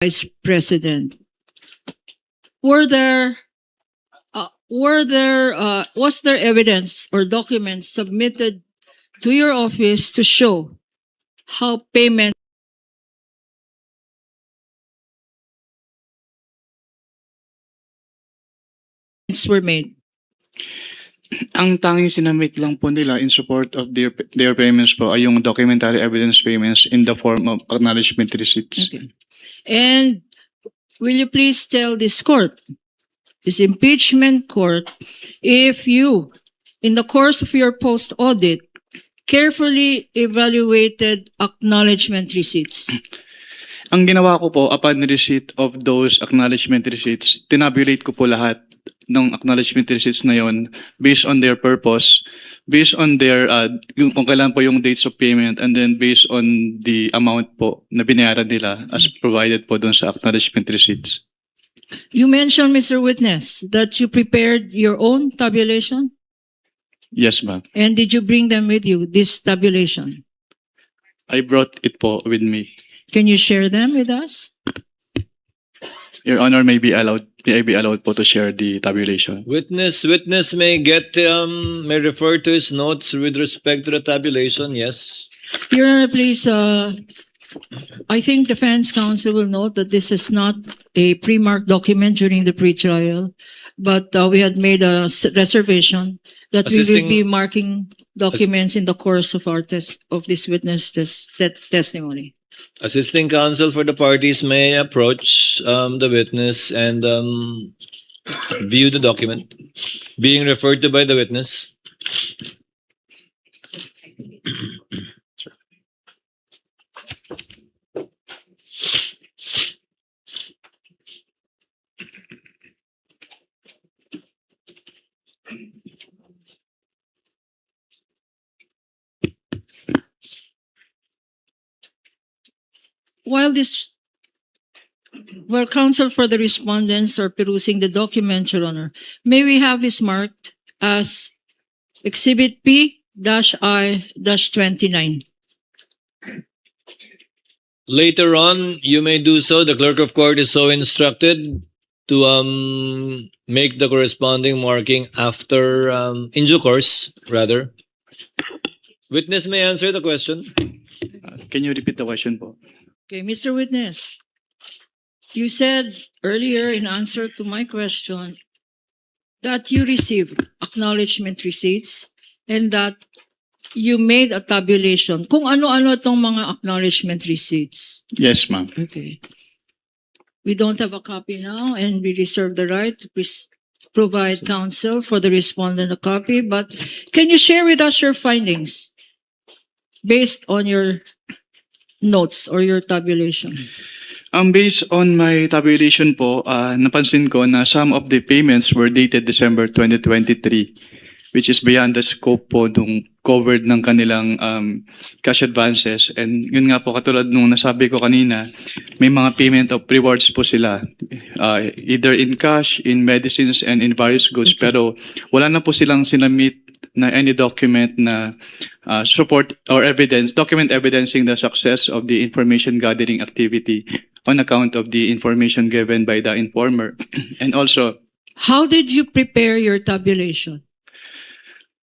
Vice President. Was there evidence or documents submitted to your office to show how payments were made? Ang tanging sinamit lang po nila in support of their payments po ay yung documentary evidence payments in the form of acknowledgement receipts. Okay. And will you please tell this court, this impeachment court, if you, in the course of your post-audit, carefully evaluated acknowledgement receipts? Ang ginawa ko po upon receipt of those acknowledgement receipts, tinabulate ko po lahat ng acknowledgement receipts na yon based on their purpose, based on their kung kailan po yung dates of payment, and then based on the amount po na binayaran nila as provided po doon sa acknowledgement receipts. You mentioned, Mr. Witness, that you prepared your own tabulation? Yes, ma'am. And did you bring them with you, this tabulation? I brought it po with me. Can you share them with us? Your Honor, may I be allowed po to share the tabulation. Witness may refer to his notes with respect to the tabulation, yes. Your Honor, please, I think defense counsel will note that this is not a pre-marked document during the pre-trial, but we had made a reservation that we will be marking documents in the course of our of this witness testimony. Assisting counsel for the parties may approach the witness and view the document being referred to by the witness. While counsel for the respondents are perusing the document, Your Honor, may we have this marked as Exhibit P-I-29? Later on, you may do so. The clerk of court is so instructed to make the corresponding marking after, in due course, rather. Witness may answer the question. Can you repeat the question po? Okay, Mr. Witness, you said earlier in answer to my question that you received acknowledgement receipts and that you made a tabulation. Kung ano-ano itong mga acknowledgement receipts. Yes, ma'am. Okay. We don't have a copy now and we reserve the right to provide counsel for the respondent a copy, but can you share with us your findings based on your notes or your tabulation? Based on my tabulation po, napansin ko na some of the payments were dated December 2023, which is beyond the scope po nung covered ng kanilang cash advances. And yun nga po, katulad nung nasabi ko kanina, may mga payment of rewards po sila, either in cash, in medicines, and in various goods. Pero wala na po silang sinamit na any document na support or evidence, document evidencing the success of the information gathering activity on account of the information given by the informer. And also, how did you prepare your tabulation?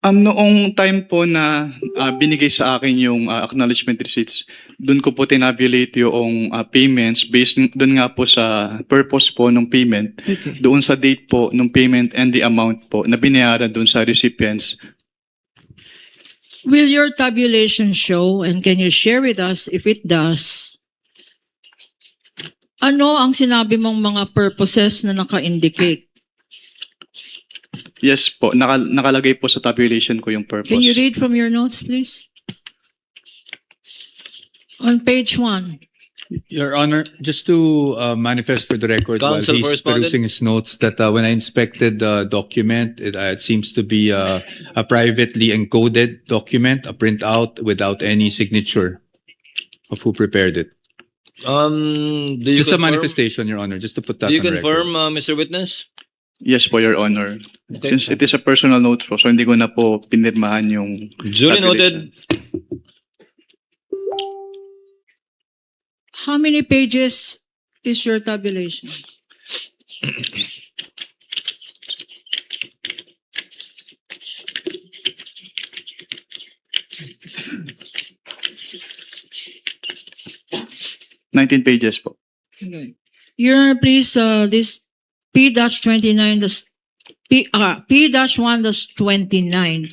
Noong time po na binigay sa akin yung acknowledgement receipts, doon ko po tinabulate yung payments based doon nga po sa purpose po ng payment, Okay. doon sa date po ng payment and the amount po na binayaran doon sa recipients. Will your tabulation show, and can you share with us if it does, ano ang sinabi mong mga purposes na naka-indicate? Yes po, nakalagay po sa tabulation ko yung purpose. Can you read from your notes, please? On page 1. Your Honor, just to manifest for the record Counsel while for he's respondent. perusing his notes that when I inspected the document, it seems to be a privately encoded document, a printout without any signature of who prepared it. Do you Just a confirm? manifestation, Your Honor, just to put that Do you on record. confirm, Mr. Witness? Yes po, Your Honor. Okay. Since it is a personal notes po, so hindi ko na po pinirmahan yung Duly tabulation. noted. How many pages is your tabulation? Nineteen pages po. Okay. Your Honor, please, this P-29, P-1-29,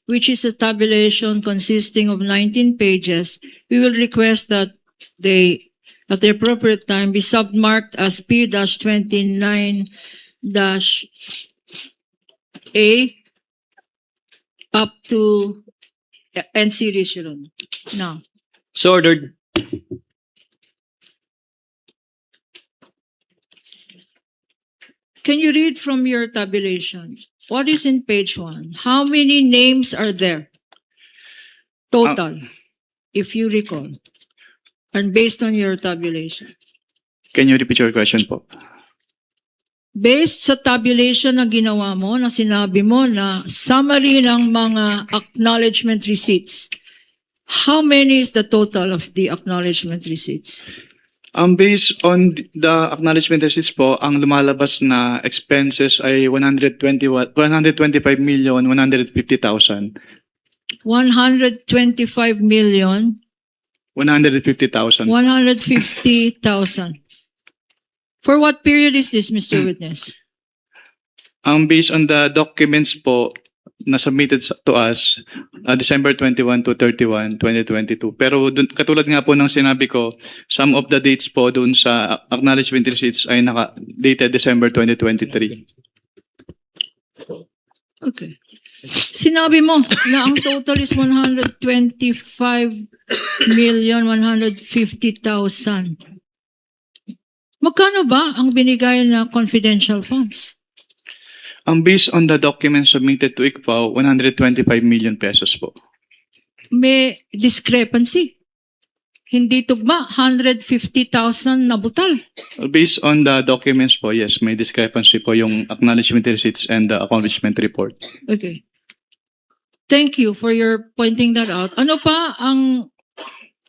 which is a tabulation consisting of 19 pages, we will request that they, at the appropriate time, be submarked as P-29-A up to end series, Your Honor. Now, So ordered. can you read from your tabulation? What is in page 1? How many names are there? Total, if you recall. And based on your tabulation. Can you repeat your question po? Based sa tabulation na ginawa mo, na sinabi mo na summary ng mga acknowledgement receipts, how many is the total of the acknowledgement receipts? Based on the acknowledgement receipts po, ang lumalabas na expenses ay 125,150,000. 125 million, 150,000. 150,000. For what period is this, Mr. Witness? Based on the documents po na submitted to us, December 21 to 31, 2022. Pero katulad nga po ng sinabi ko, some of the dates po dun sa acknowledgement receipts ay dated December 2023. Okay. Sinabi mo na ang total is 125,150,000. Magkano ba ang binigay na confidential funds? Based on the documents submitted to ICFAO, 125 million pesos po. May discrepancy. Hindi tugma, 150,000 na butal. Based on the documents po, yes, may discrepancy po yung acknowledgement receipts and the accomplishment report. Okay. Thank you for your pointing that out. Ano pa ang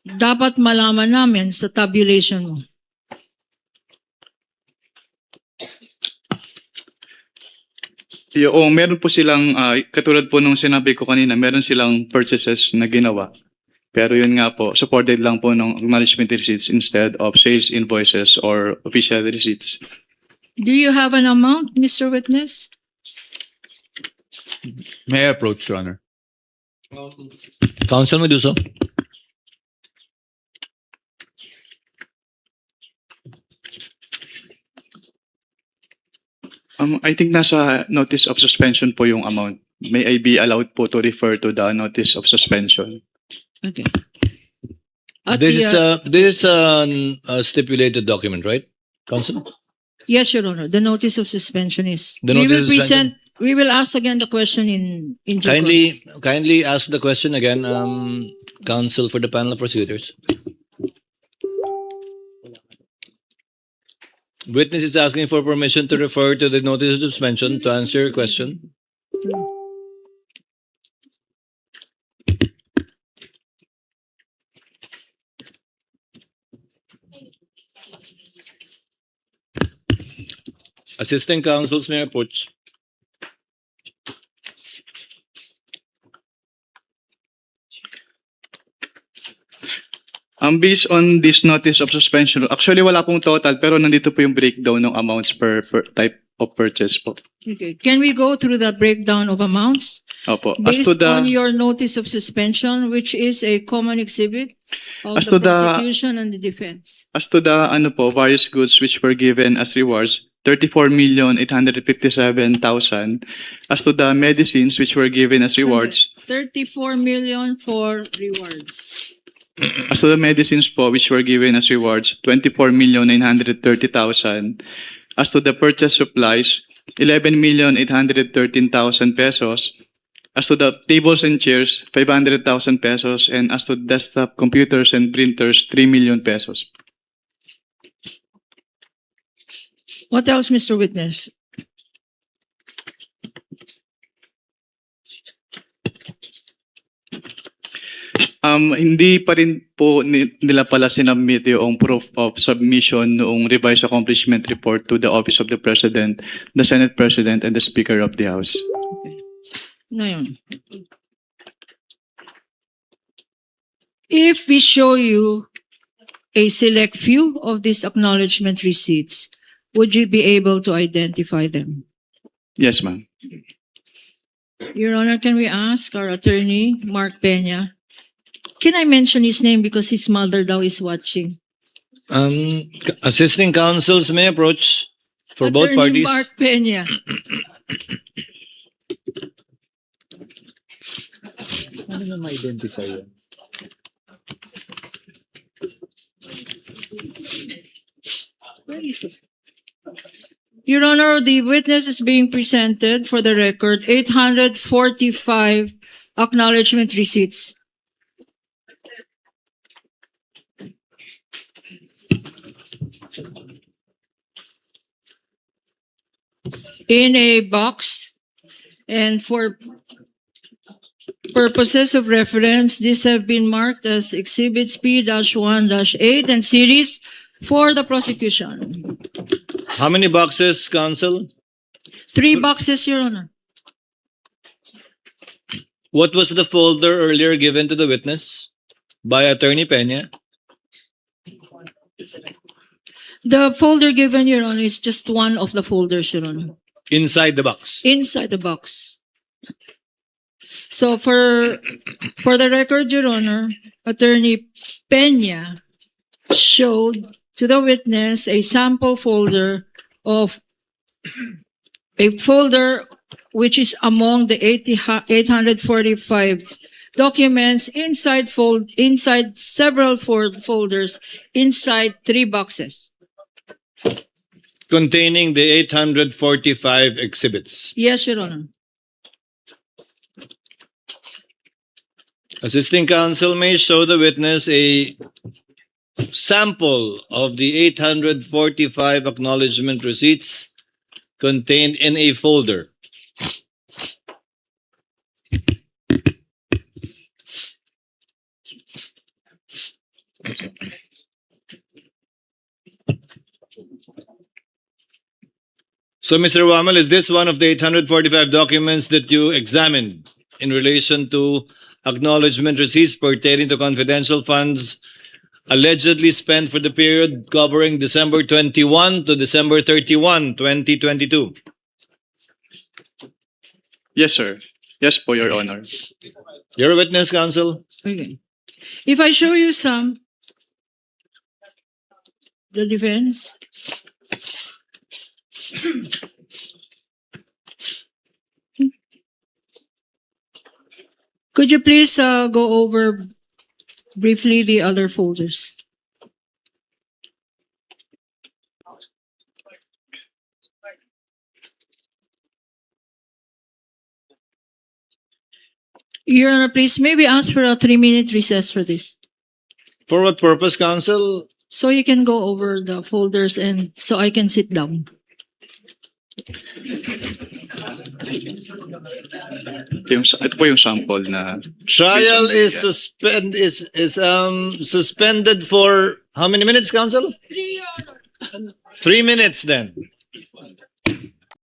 dapat malaman namin sa tabulation mo? Yung meron po silang, katulad po nung sinabi ko kanina, meron silang purchases na ginawa. Pero yun nga po, supported lang po ng acknowledgement receipts instead of sales invoices or official receipts. Do you have an amount, Mr. Witness? May I approach, Your Honor? Counsel may do so. I think nasa notice of suspension po yung amount. May I be allowed po to refer to the notice of suspension? Okay. At This the, is a stipulated document, right, Counsel? yes, Your Honor. The notice of suspension is. The We will notice of suspension? present. We will ask again the question in due course. Kindly ask the question again, Counsel for the panel of prosecutors. Witness is asking for permission to refer to the notice of suspension to answer your question. Assistant counsels may approach. Based on this notice of suspension, actually wala pong total pero nandito po yung breakdown ng amounts per type of purchase po. Okay. Can we go through the breakdown of amounts Opo. As to based on the your notice of suspension, which is a common exhibit of As the to the- prosecution and the defense? various goods which were given as rewards, 34,857,000. As to the medicines which were given as rewards, 34 million for rewards. as to the medicines po which were given as rewards, 24,930,000. As to the purchase supplies, 11,813,000 pesos. As to the tables and chairs, 500,000 pesos. And as to desktop computers and printers, 3 million pesos. What else, Mr. Witness? Hindi pa rin po nila pala sinubmit yung proof of submission noong revised accomplishment report to the Office of the President, the Senate President, and the Speaker of the House. Ngayon, if we show you a select few of these acknowledgement receipts, would you be able to identify them? Yes, ma'am. Your Honor, can we ask our attorney, Mark Peña? Can I mention his name because his mother daw is watching? Assisting counsels may approach for both Attorney parties. Mark Peña. Ano na ma-identify yan? Where is it? Your Honor, the witness is being presented for the record 845 acknowledgement receipts. In a box, and for purposes of reference, these have been marked as exhibits P-1-8 and series for the prosecution. How many boxes, counsel? 3 boxes, Your Honor. What was the folder earlier given to the witness by Attorney Peña? The folder given, Your Honor, is just one of the folders, Your Honor. Inside the box. Inside the box. So for the record, Your Honor, Attorney Peña showed to the witness a sample folder of a folder which is among the 845 documents inside several folders inside 3 boxes. Containing the 845 exhibits. Yes, Your Honor. Assisting counsel may show the witness a sample of the 845 acknowledgement receipts contained in a folder. So, Mr. Wamal, is this one of the 845 documents that you examined in relation to acknowledgement receipts pertaining to confidential funds allegedly spent for the period covering December 21 to December 31, 2022? Yes, sir. Yes po, Your Honor. You're a witness, counsel. Okay. If I show you some, the defense. Could you please go over briefly the other folders? Your Honor, please, maybe ask for a 3-minute recess for this. For what purpose, counsel? So you can go over the folders and so I can sit down. Ito po yung sample na Trial is suspended for how many minutes, counsel? 3 minutes then.